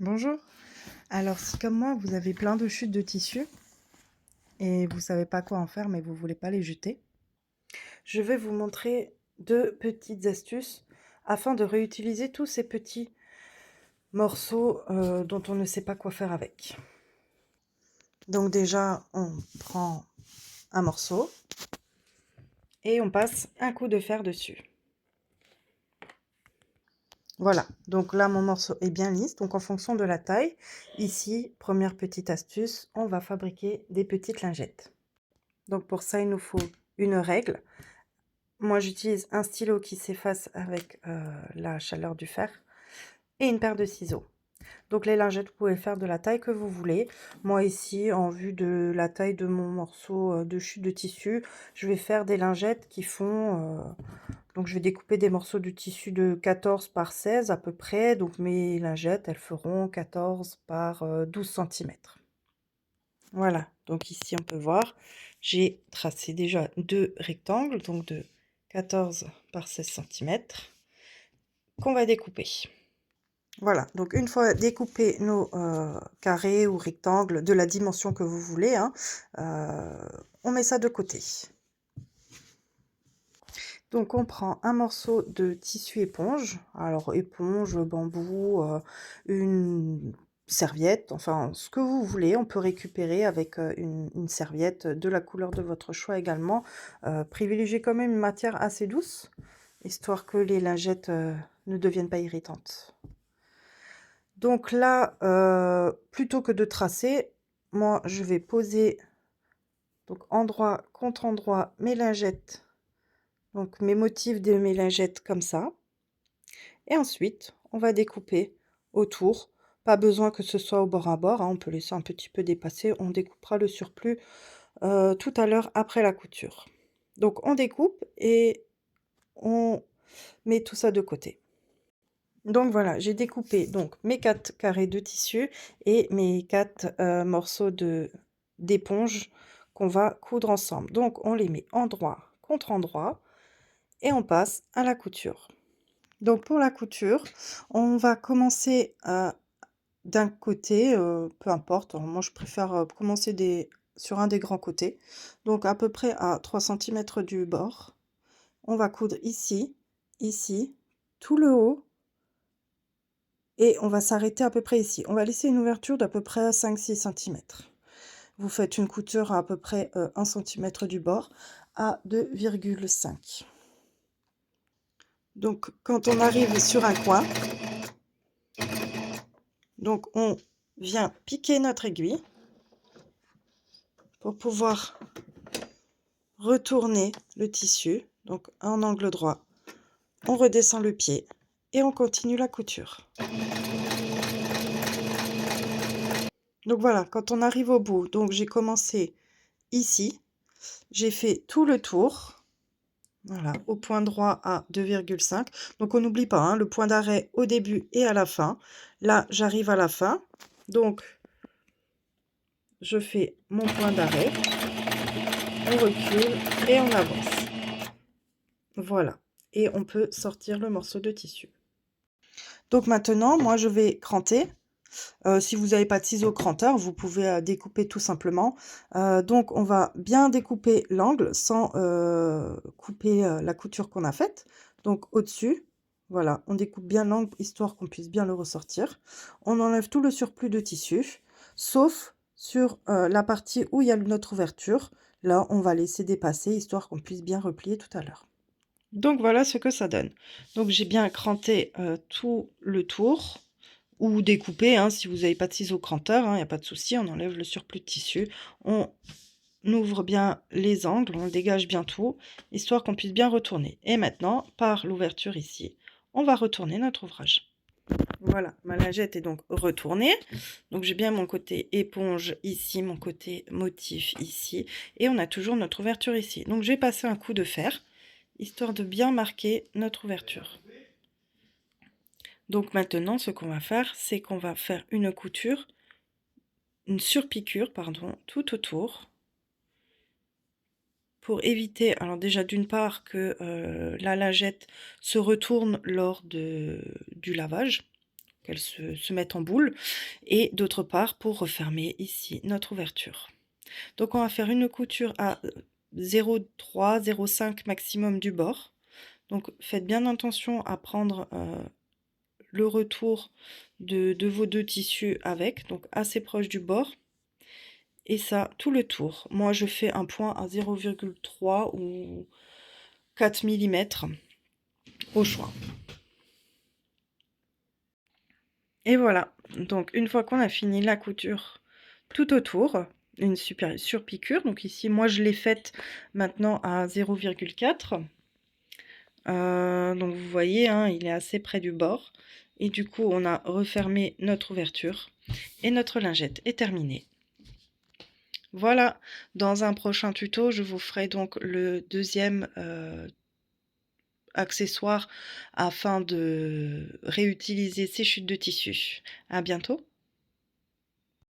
Bonjour. Alors, si comme moi, vous avez plein de chutes de tissu et vous savez pas quoi en faire, mais vous voulez pas les jeter, je vais vous montrer deux petites astuces afin de réutiliser tous ces petits morceaux dont on ne sait pas quoi faire avec. Donc déjà, on prend un morceau et on passe un coup de fer dessus. Voilà, donc là mon morceau est bien lisse, donc en fonction de la taille, ici, première petite astuce, on va fabriquer des petites lingettes. Donc pour ça, il nous faut une règle. Moi, j'utilise un stylo qui s'efface avec la chaleur du fer et une paire de ciseaux. Donc les lingettes, vous pouvez faire de la taille que vous voulez. Moi ici, en vue de la taille de mon morceau de chute de tissu, je vais faire des lingettes qui font... donc je vais découper des morceaux de tissu de 14 par 16 à peu près. Donc mes lingettes, elles feront 14 par 12 cm. Voilà, donc ici on peut voir, j'ai tracé déjà deux rectangles, donc de 14 par 16 cm, qu'on va découper. Voilà, donc une fois découpés nos carrés ou rectangles de la dimension que vous voulez, hein, on met ça de côté. Donc on prend un morceau de tissu éponge, alors éponge, bambou, une serviette, enfin ce que vous voulez, on peut récupérer avec une serviette de la couleur de votre choix également. Privilégiez quand même une matière assez douce, histoire que les lingettes ne deviennent pas irritantes. Donc là, plutôt que de tracer, moi je vais poser donc endroit contre endroit mes lingettes, donc mes motifs de mes lingettes comme ça. Et ensuite, on va découper autour. Pas besoin que ce soit au bord à bord, hein, on peut laisser un petit peu dépasser. On découpera le surplus tout à l'heure après la couture. Donc on découpe et on met tout ça de côté. Donc voilà, j'ai découpé donc mes 4 carrés de tissu et mes 4 morceaux d'éponge qu'on va coudre ensemble. Donc on les met endroit contre endroit et on passe à la couture. Donc pour la couture, on va commencer d'un côté, peu importe, alors moi je préfère commencer sur un des grands côtés, donc à peu près à 3 cm du bord. On va coudre ici, ici, tout le haut, et on va s'arrêter à peu près ici. On va laisser une ouverture d'à peu près 5-6 cm. Vous faites une couture à peu près 1 cm du bord à 2,5. Donc quand on arrive sur un coin, donc on vient piquer notre aiguille pour pouvoir retourner le tissu, donc en angle droit. On redescend le pied et on continue la couture. Donc voilà, quand on arrive au bout, donc j'ai commencé ici, j'ai fait tout le tour, voilà, au point droit à 2,5. Donc on n'oublie pas, hein, le point d'arrêt au début et à la fin. Là, j'arrive à la fin, donc je fais mon point d'arrêt, on recule et on avance. Voilà, et on peut sortir le morceau de tissu. Donc maintenant, moi je vais cranter. Si vous n'avez pas de ciseaux cranteurs, vous pouvez découper tout simplement. Donc on va bien découper l'angle sans couper la couture qu'on a faite. Donc au-dessus, voilà, on découpe bien l'angle histoire qu'on puisse bien le ressortir. On enlève tout le surplus de tissu, sauf sur la partie où il y a notre ouverture. Là, on va laisser dépasser histoire qu'on puisse bien replier tout à l'heure. Donc voilà ce que ça donne. Donc j'ai bien cranté tout le tour, ou découper, hein, si vous n'avez pas de ciseaux cranteurs, il n'y a pas de souci, on enlève le surplus de tissu, on ouvre bien les angles, on dégage bien tout, histoire qu'on puisse bien retourner. Et maintenant, par l'ouverture ici, on va retourner notre ouvrage. Voilà, ma lingette est donc retournée. Donc j'ai bien mon côté éponge ici, mon côté motif ici, et on a toujours notre ouverture ici. Donc je vais passer un coup de fer, histoire de bien marquer notre ouverture. Donc maintenant, ce qu'on va faire, c'est qu'on va faire une couture, une surpiqûre, pardon, tout autour, pour éviter, alors déjà d'une part que la lingette se retourne lors du lavage, qu'elle se mette en boule et d'autre part pour refermer ici notre ouverture. Donc on va faire une couture à 0,3-0,5 maximum du bord. Donc faites bien attention à prendre le retour de vos deux tissus avec, donc assez proche du bord. Et ça, tout le tour. Moi, je fais un point à 0,3 ou 4 millimètres au choix. Et voilà, donc une fois qu'on a fini la couture tout autour, une super surpiqûre, donc ici moi je l'ai faite maintenant à 0,4. Donc vous voyez, hein, il est assez près du bord. Et du coup, on a refermé notre ouverture et notre lingette est terminée. Voilà, dans un prochain tuto, je vous ferai donc le deuxième accessoire afin de réutiliser ces chutes de tissu. À bientôt!